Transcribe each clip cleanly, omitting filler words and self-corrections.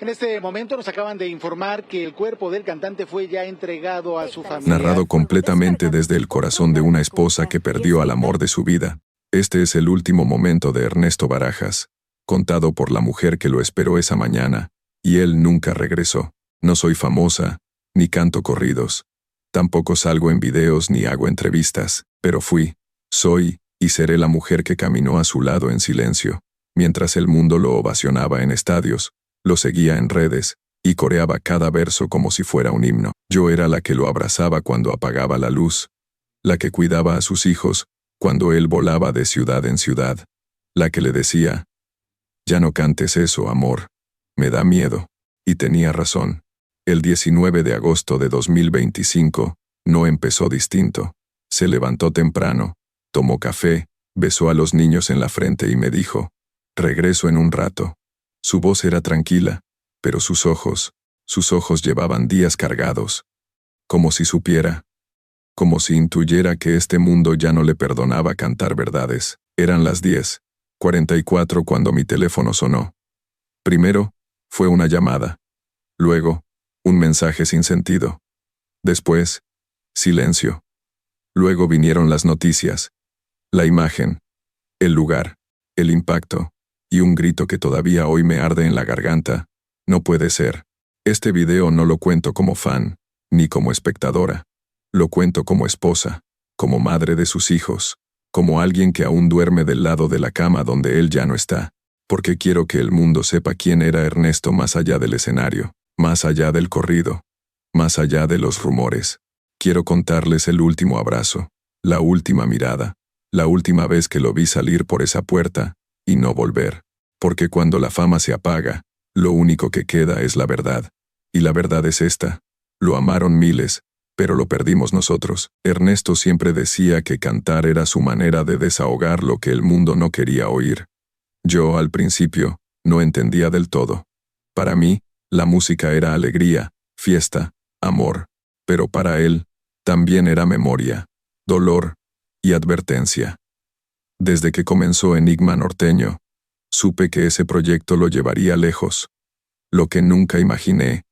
En este momento nos acaban de informar que el cuerpo del cantante fue ya entregado a su familia. Narrado completamente desde el corazón de una esposa que perdió al amor de su vida. Este es el último momento de Ernesto Barajas, contado por la mujer que lo esperó esa mañana, y él nunca regresó. No soy famosa, ni canto corridos. Tampoco salgo en videos ni hago entrevistas, pero fui, soy y seré la mujer que caminó a su lado en silencio, mientras el mundo lo ovacionaba en estadios, lo seguía en redes, y coreaba cada verso como si fuera un himno. Yo era la que lo abrazaba cuando apagaba la luz, la que cuidaba a sus hijos cuando él volaba de ciudad en ciudad, la que le decía, «Ya no cantes eso, amor, me da miedo». Y tenía razón. El 19 de agosto de 2025 no empezó distinto. Se levantó temprano, tomó café, besó a los niños en la frente y me dijo, «Regreso en un rato». Su voz era tranquila, pero sus ojos llevaban días cargados. Como si supiera, como si intuyera que este mundo ya no le perdonaba cantar verdades. Eran las 10:44 cuando mi teléfono sonó. Primero, fue una llamada. Luego, un mensaje sin sentido. Después, silencio. Luego vinieron las noticias, la imagen, el lugar, el impacto, y un grito que todavía hoy me arde en la garganta. No puede ser. Este video no lo cuento como fan, ni como espectadora. Lo cuento como esposa, como madre de sus hijos, como alguien que aún duerme del lado de la cama donde él ya no está, porque quiero que el mundo sepa quién era Ernesto más allá del escenario, más allá del corrido, más allá de los rumores. Quiero contarles el último abrazo, la última mirada, la última vez que lo vi salir por esa puerta, y no volver. Porque cuando la fama se apaga, lo único que queda es la verdad. Y la verdad es esta. Lo amaron miles, pero lo perdimos nosotros. Ernesto siempre decía que cantar era su manera de desahogar lo que el mundo no quería oír. Yo, al principio, no entendía del todo. Para mí, la música era alegría, fiesta, amor. Pero para él, también era memoria, dolor y advertencia. Desde que comenzó Enigma Norteño, supe que ese proyecto lo llevaría lejos. Lo que nunca imaginé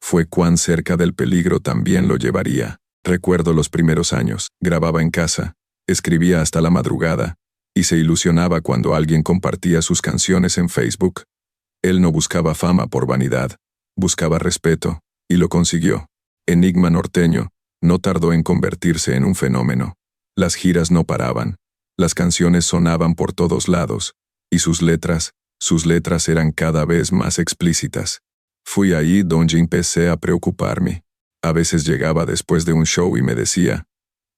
fue cuán cerca del peligro también lo llevaría. Recuerdo los primeros años, grababa en casa, escribía hasta la madrugada, y se ilusionaba cuando alguien compartía sus canciones en Facebook. Él no buscaba fama por vanidad, buscaba respeto, y lo consiguió. Enigma Norteño no tardó en convertirse en un fenómeno. Las giras no paraban, las canciones sonaban por todos lados, y sus letras eran cada vez más explícitas. Fui ahí donde empecé a preocuparme. A veces llegaba después de un show y me decía,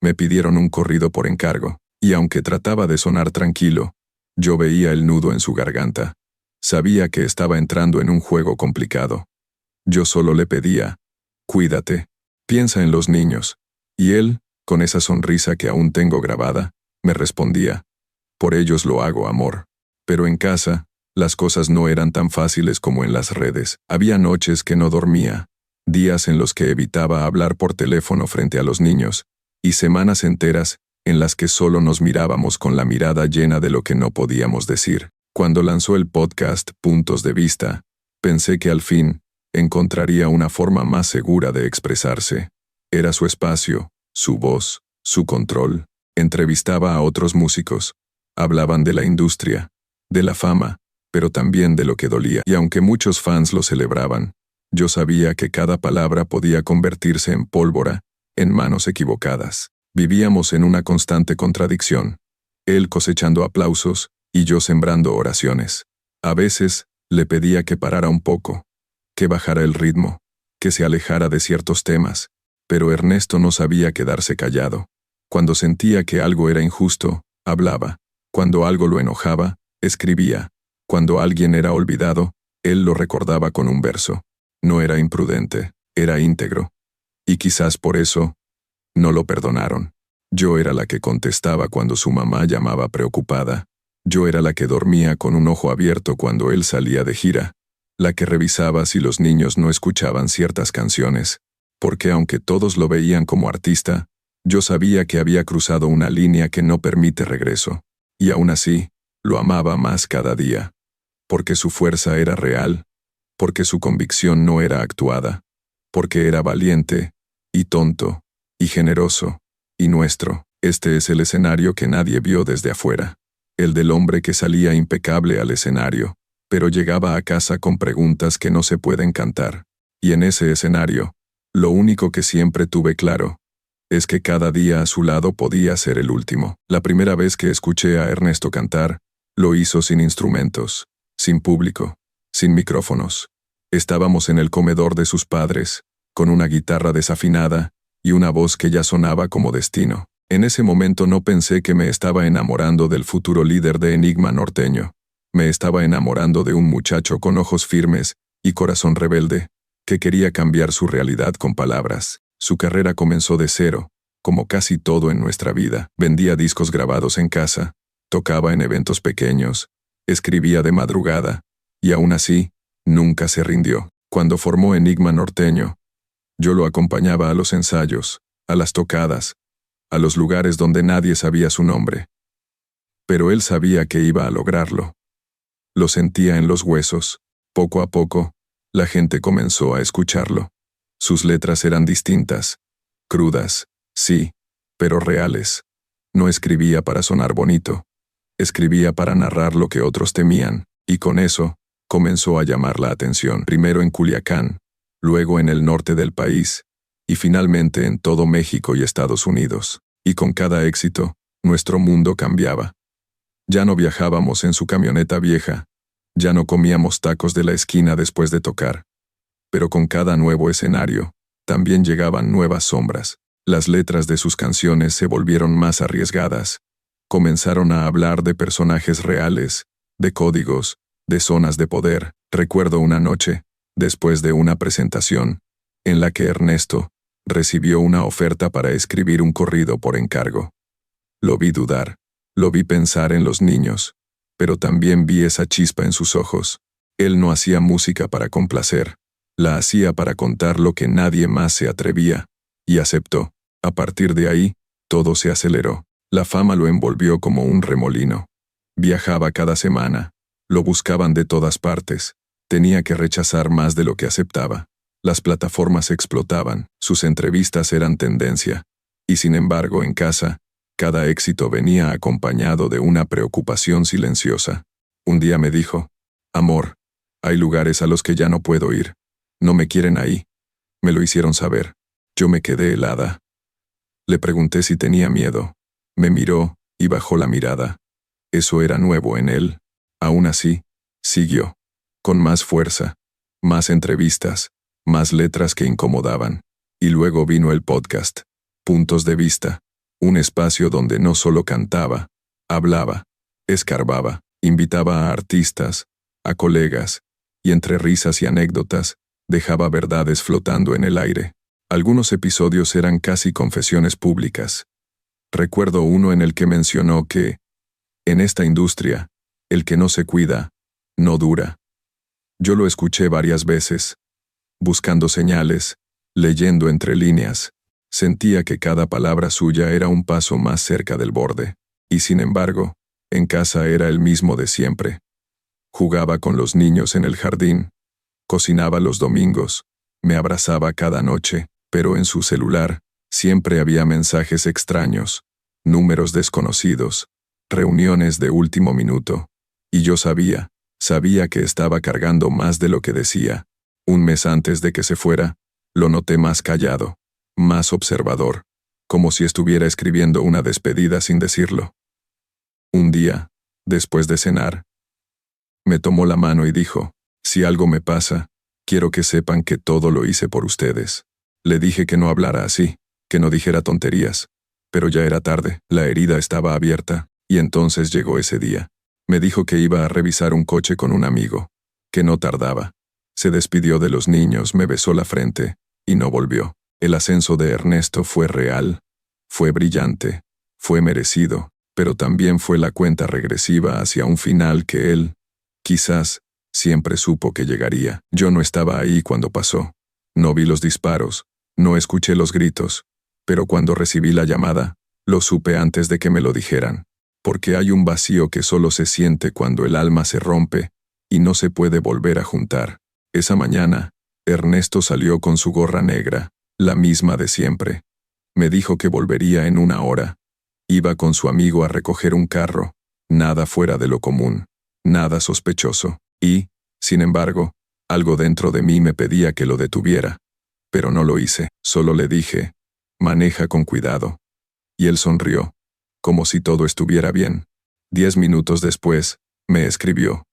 me pidieron un corrido por encargo, y aunque trataba de sonar tranquilo, yo veía el nudo en su garganta. Sabía que estaba entrando en un juego complicado. Yo solo le pedía, cuídate, piensa en los niños. Y él, con esa sonrisa que aún tengo grabada, me respondía, por ellos lo hago, amor. Pero en casa, las cosas no eran tan fáciles como en las redes. Había noches que no dormía, días en los que evitaba hablar por teléfono frente a los niños, y semanas enteras en las que solo nos mirábamos con la mirada llena de lo que no podíamos decir. Cuando lanzó el podcast Puntos de Vista, pensé que al fin encontraría una forma más segura de expresarse. Era su espacio, su voz, su control. Entrevistaba a otros músicos. Hablaban de la industria, de la fama, pero también de lo que dolía. Y aunque muchos fans lo celebraban, yo sabía que cada palabra podía convertirse en pólvora, en manos equivocadas. Vivíamos en una constante contradicción. Él cosechando aplausos, y yo sembrando oraciones. A veces, le pedía que parara un poco, que bajara el ritmo, que se alejara de ciertos temas, pero Ernesto no sabía quedarse callado. Cuando sentía que algo era injusto, hablaba. Cuando algo lo enojaba, escribía. Cuando alguien era olvidado, él lo recordaba con un verso. No era imprudente, era íntegro. Y quizás por eso, no lo perdonaron. Yo era la que contestaba cuando su mamá llamaba preocupada. Yo era la que dormía con un ojo abierto cuando él salía de gira. La que revisaba si los niños no escuchaban ciertas canciones. Porque aunque todos lo veían como artista, yo sabía que había cruzado una línea que no permite regreso. Y aún así, lo amaba más cada día. Porque su fuerza era real, porque su convicción no era actuada, porque era valiente, y tonto, y generoso, y nuestro. Este es el escenario que nadie vio desde afuera, el del hombre que salía impecable al escenario, pero llegaba a casa con preguntas que no se pueden cantar. Y en ese escenario, lo único que siempre tuve claro es que cada día a su lado podía ser el último. La primera vez que escuché a Ernesto cantar, lo hizo sin instrumentos, sin público, sin micrófonos. Estábamos en el comedor de sus padres, con una guitarra desafinada y una voz que ya sonaba como destino. En ese momento no pensé que me estaba enamorando del futuro líder de Enigma Norteño. Me estaba enamorando de un muchacho con ojos firmes y corazón rebelde, que quería cambiar su realidad con palabras. Su carrera comenzó de cero, como casi todo en nuestra vida. Vendía discos grabados en casa, tocaba en eventos pequeños, escribía de madrugada, y aún así, nunca se rindió. Cuando formó Enigma Norteño, yo lo acompañaba a los ensayos, a las tocadas, a los lugares donde nadie sabía su nombre. Pero él sabía que iba a lograrlo. Lo sentía en los huesos. Poco a poco, la gente comenzó a escucharlo. Sus letras eran distintas, crudas, sí, pero reales. No escribía para sonar bonito. Escribía para narrar lo que otros temían, y con eso, comenzó a llamar la atención, primero en Culiacán, luego en el norte del país, y finalmente en todo México y Estados Unidos. Y con cada éxito, nuestro mundo cambiaba. Ya no viajábamos en su camioneta vieja, ya no comíamos tacos de la esquina después de tocar. Pero con cada nuevo escenario, también llegaban nuevas sombras. Las letras de sus canciones se volvieron más arriesgadas. Comenzaron a hablar de personajes reales, de códigos, de zonas de poder. Recuerdo una noche, después de una presentación, en la que Ernesto recibió una oferta para escribir un corrido por encargo. Lo vi dudar, lo vi pensar en los niños, pero también vi esa chispa en sus ojos. Él no hacía música para complacer, la hacía para contar lo que nadie más se atrevía, y aceptó. A partir de ahí, todo se aceleró. La fama lo envolvió como un remolino. Viajaba cada semana, lo buscaban de todas partes, tenía que rechazar más de lo que aceptaba. Las plataformas explotaban, sus entrevistas eran tendencia, y sin embargo en casa, cada éxito venía acompañado de una preocupación silenciosa. Un día me dijo, «Amor, hay lugares a los que ya no puedo ir. No me quieren ahí». Me lo hicieron saber. Yo me quedé helada. Le pregunté si tenía miedo. Me miró y bajó la mirada. Eso era nuevo en él. Aún así, siguió. Con más fuerza, más entrevistas, más letras que incomodaban. Y luego vino el podcast, Puntos de Vista, un espacio donde no solo cantaba, hablaba, escarbaba, invitaba a artistas, a colegas, y entre risas y anécdotas, dejaba verdades flotando en el aire. Algunos episodios eran casi confesiones públicas. Recuerdo uno en el que mencionó que, en esta industria, el que no se cuida, no dura. Yo lo escuché varias veces, buscando señales, leyendo entre líneas. Sentía que cada palabra suya era un paso más cerca del borde. Y sin embargo, en casa era el mismo de siempre. Jugaba con los niños en el jardín, cocinaba los domingos, me abrazaba cada noche, pero en su celular siempre había mensajes extraños, números desconocidos, reuniones de último minuto. Y yo sabía que estaba cargando más de lo que decía. Un mes antes de que se fuera, lo noté más callado, más observador, como si estuviera escribiendo una despedida sin decirlo. Un día, después de cenar, me tomó la mano y dijo, «Si algo me pasa, quiero que sepan que todo lo hice por ustedes». Le dije que no hablara así, que no dijera tonterías, pero ya era tarde, la herida estaba abierta, y entonces llegó ese día. Me dijo que iba a revisar un coche con un amigo, que no tardaba. Se despidió de los niños, me besó la frente, y no volvió. El ascenso de Ernesto fue real, fue brillante, fue merecido, pero también fue la cuenta regresiva hacia un final que él, quizás, siempre supo que llegaría. Yo no estaba ahí cuando pasó. No vi los disparos, no escuché los gritos, pero cuando recibí la llamada, lo supe antes de que me lo dijeran. Porque hay un vacío que solo se siente cuando el alma se rompe y no se puede volver a juntar. Esa mañana, Ernesto salió con su gorra negra, la misma de siempre. Me dijo que volvería en 1 hora. Iba con su amigo a recoger un carro, nada fuera de lo común, nada sospechoso. Y, sin embargo, algo dentro de mí me pedía que lo detuviera. Pero no lo hice, solo le dije, maneja con cuidado. Y él sonrió, como si todo estuviera bien. 10 minutos después, me escribió.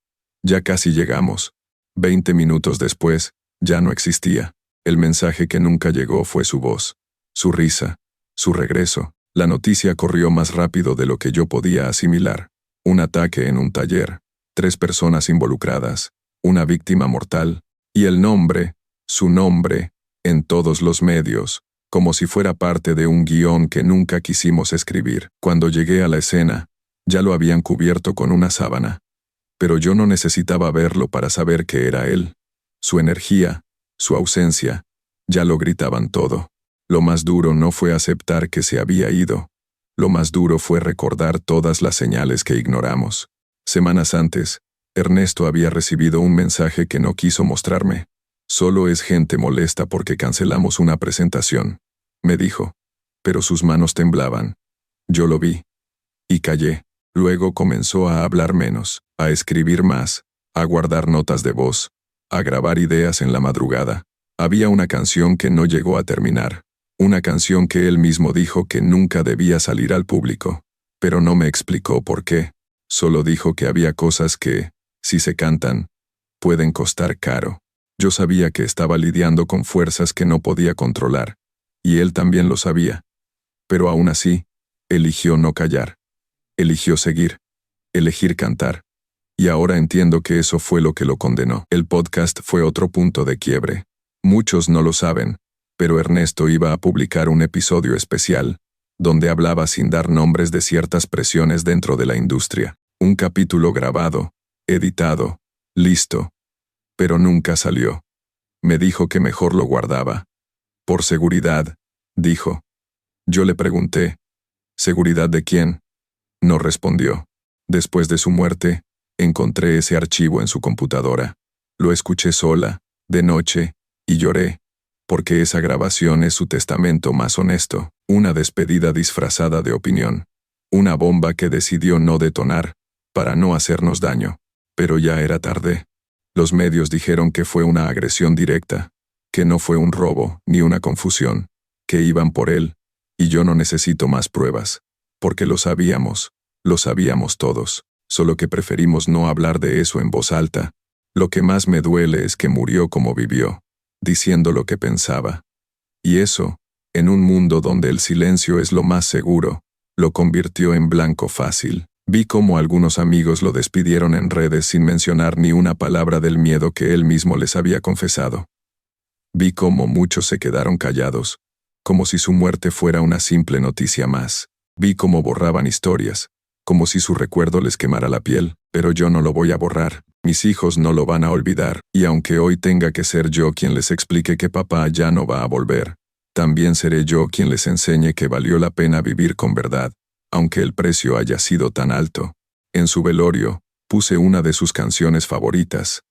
Ya casi llegamos. 20 minutos después, ya no existía. El mensaje que nunca llegó fue su voz, su risa, su regreso. La noticia corrió más rápido de lo que yo podía asimilar. Un ataque en un taller, 3 personas involucradas, una víctima mortal, y el nombre, su nombre, en todos los medios, como si fuera parte de un guión que nunca quisimos escribir. Cuando llegué a la escena, ya lo habían cubierto con una sábana. Pero yo no necesitaba verlo para saber que era él. Su energía, su ausencia, ya lo gritaban todo. Lo más duro no fue aceptar que se había ido. Lo más duro fue recordar todas las señales que ignoramos. Semanas antes, Ernesto había recibido un mensaje que no quiso mostrarme. Solo es gente molesta porque cancelamos una presentación, me dijo. Pero sus manos temblaban. Yo lo vi. Y callé. Luego comenzó a hablar menos, a escribir más, a guardar notas de voz, a grabar ideas en la madrugada. Había una canción que no llegó a terminar. Una canción que él mismo dijo que nunca debía salir al público. Pero no me explicó por qué. Solo dijo que había cosas que, si se cantan, pueden costar caro. Yo sabía que estaba lidiando con fuerzas que no podía controlar. Y él también lo sabía. Pero aún así, eligió no callar. Eligió seguir. Elegir cantar. Y ahora entiendo que eso fue lo que lo condenó. El podcast fue otro punto de quiebre. Muchos no lo saben, pero Ernesto iba a publicar un episodio especial, donde hablaba sin dar nombres de ciertas presiones dentro de la industria. Un capítulo grabado, editado, listo. Pero nunca salió. Me dijo que mejor lo guardaba. Por seguridad, dijo. Yo le pregunté, ¿seguridad de quién? No respondió. Después de su muerte, encontré ese archivo en su computadora. Lo escuché sola, de noche, y lloré, porque esa grabación es su testamento más honesto, una despedida disfrazada de opinión, una bomba que decidió no detonar, para no hacernos daño. Pero ya era tarde. Los medios dijeron que fue una agresión directa, que no fue un robo ni una confusión, que iban por él, y yo no necesito más pruebas. Porque lo sabíamos todos, solo que preferimos no hablar de eso en voz alta. Lo que más me duele es que murió como vivió, diciendo lo que pensaba. Y eso, en un mundo donde el silencio es lo más seguro, lo convirtió en blanco fácil. Vi cómo algunos amigos lo despidieron en redes sin mencionar ni una palabra del miedo que él mismo les había confesado. Vi cómo muchos se quedaron callados, como si su muerte fuera una simple noticia más. Vi cómo borraban historias, como si su recuerdo les quemara la piel, pero yo no lo voy a borrar, mis hijos no lo van a olvidar, y aunque hoy tenga que ser yo quien les explique que papá ya no va a volver, también seré yo quien les enseñe que valió la pena vivir con verdad, aunque el precio haya sido tan alto. En su velorio, puse una de sus canciones favoritas.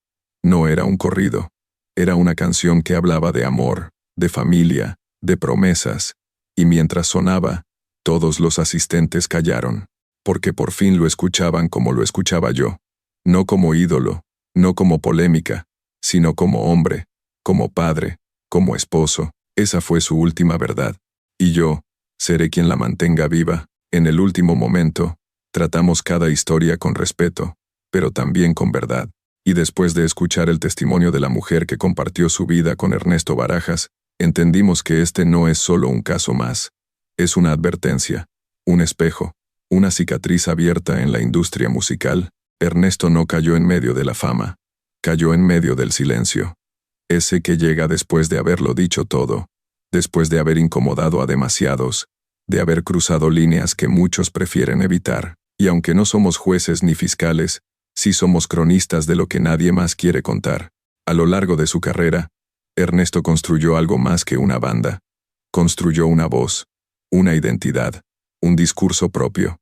No era un corrido, era una canción que hablaba de amor, de familia, de promesas, y mientras sonaba, todos los asistentes callaron, porque por fin lo escuchaban como lo escuchaba yo, no como ídolo, no como polémica, sino como hombre, como padre, como esposo. Esa fue su última verdad, y yo, seré quien la mantenga viva. En el último momento, tratamos cada historia con respeto, pero también con verdad. Y después de escuchar el testimonio de la mujer que compartió su vida con Ernesto Barajas, entendimos que este no es solo un caso más. Es una advertencia, un espejo, una cicatriz abierta en la industria musical. Ernesto no cayó en medio de la fama, cayó en medio del silencio. Ese que llega después de haberlo dicho todo, después de haber incomodado a demasiados, de haber cruzado líneas que muchos prefieren evitar. Y aunque no somos jueces ni fiscales, sí somos cronistas de lo que nadie más quiere contar. A lo largo de su carrera, Ernesto construyó algo más que una banda. Construyó una voz, una identidad, un discurso propio.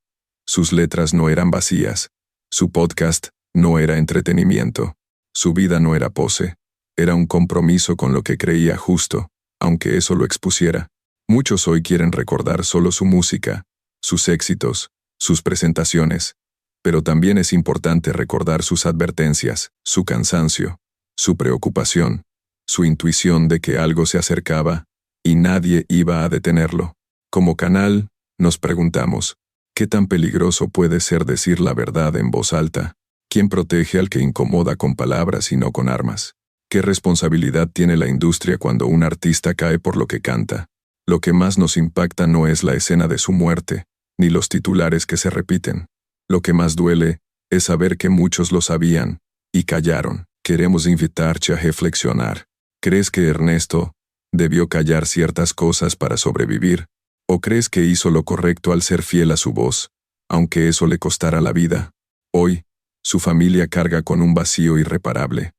Sus letras no eran vacías. Su podcast no era entretenimiento. Su vida no era pose. Era un compromiso con lo que creía justo, aunque eso lo expusiera. Muchos hoy quieren recordar solo su música, sus éxitos, sus presentaciones, pero también es importante recordar sus advertencias, su cansancio, su preocupación, su intuición de que algo se acercaba y nadie iba a detenerlo. Como canal, nos preguntamos, ¿qué tan peligroso puede ser decir la verdad en voz alta? ¿Quién protege al que incomoda con palabras y no con armas? ¿Qué responsabilidad tiene la industria cuando un artista cae por lo que canta? Lo que más nos impacta no es la escena de su muerte, ni los titulares que se repiten. Lo que más duele es saber que muchos lo sabían y callaron. Queremos invitarte a reflexionar. ¿Crees que Ernesto debió callar ciertas cosas para sobrevivir? ¿O crees que hizo lo correcto al ser fiel a su voz, aunque eso le costara la vida? Hoy, su familia carga con un vacío irreparable,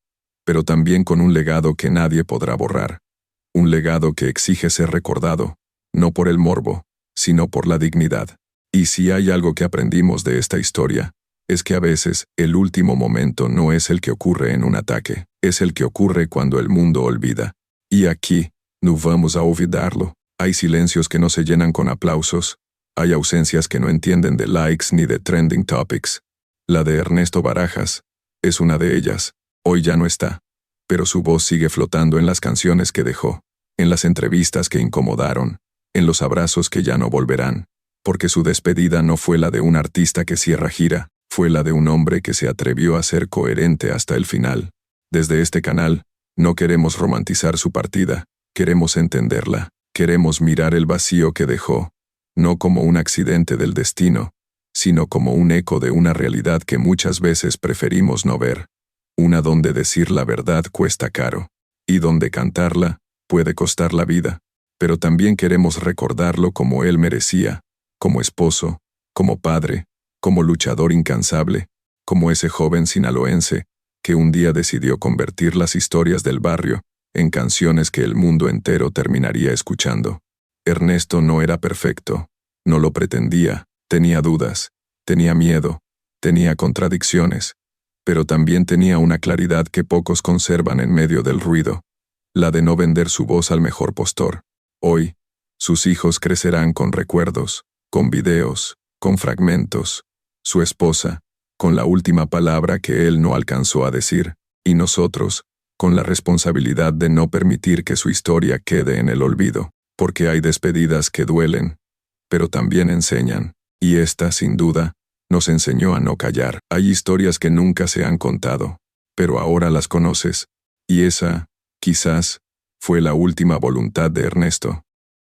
pero también con un legado que nadie podrá borrar. Un legado que exige ser recordado, no por el morbo, sino por la dignidad. Y si hay algo que aprendimos de esta historia, es que a veces el último momento no es el que ocurre en un ataque, es el que ocurre cuando el mundo olvida. Y aquí, no vamos a olvidarlo. Hay silencios que no se llenan con aplausos, hay ausencias que no entienden de likes ni de trending topics. La de Ernesto Barajas es una de ellas. Hoy ya no está, pero su voz sigue flotando en las canciones que dejó, en las entrevistas que incomodaron, en los abrazos que ya no volverán, porque su despedida no fue la de un artista que cierra gira, fue la de un hombre que se atrevió a ser coherente hasta el final. Desde este canal, no queremos romantizar su partida, queremos entenderla, queremos mirar el vacío que dejó, no como un accidente del destino, sino como un eco de una realidad que muchas veces preferimos no ver, una donde decir la verdad cuesta caro, y donde cantarla puede costar la vida, pero también queremos recordarlo como él merecía, como esposo, como padre, como luchador incansable, como ese joven sinaloense que un día decidió convertir las historias del barrio en canciones que el mundo entero terminaría escuchando. Ernesto no era perfecto, no lo pretendía, tenía dudas, tenía miedo, tenía contradicciones, pero también tenía una claridad que pocos conservan en medio del ruido, la de no vender su voz al mejor postor. Hoy, sus hijos crecerán con recuerdos, con videos, con fragmentos, su esposa, con la última palabra que él no alcanzó a decir, y nosotros, con la responsabilidad de no permitir que su historia quede en el olvido, porque hay despedidas que duelen, pero también enseñan, y esta, sin duda, nos enseñó a no callar. Hay historias que nunca se han contado, pero ahora las conoces, y esa, quizás, fue la última voluntad de Ernesto.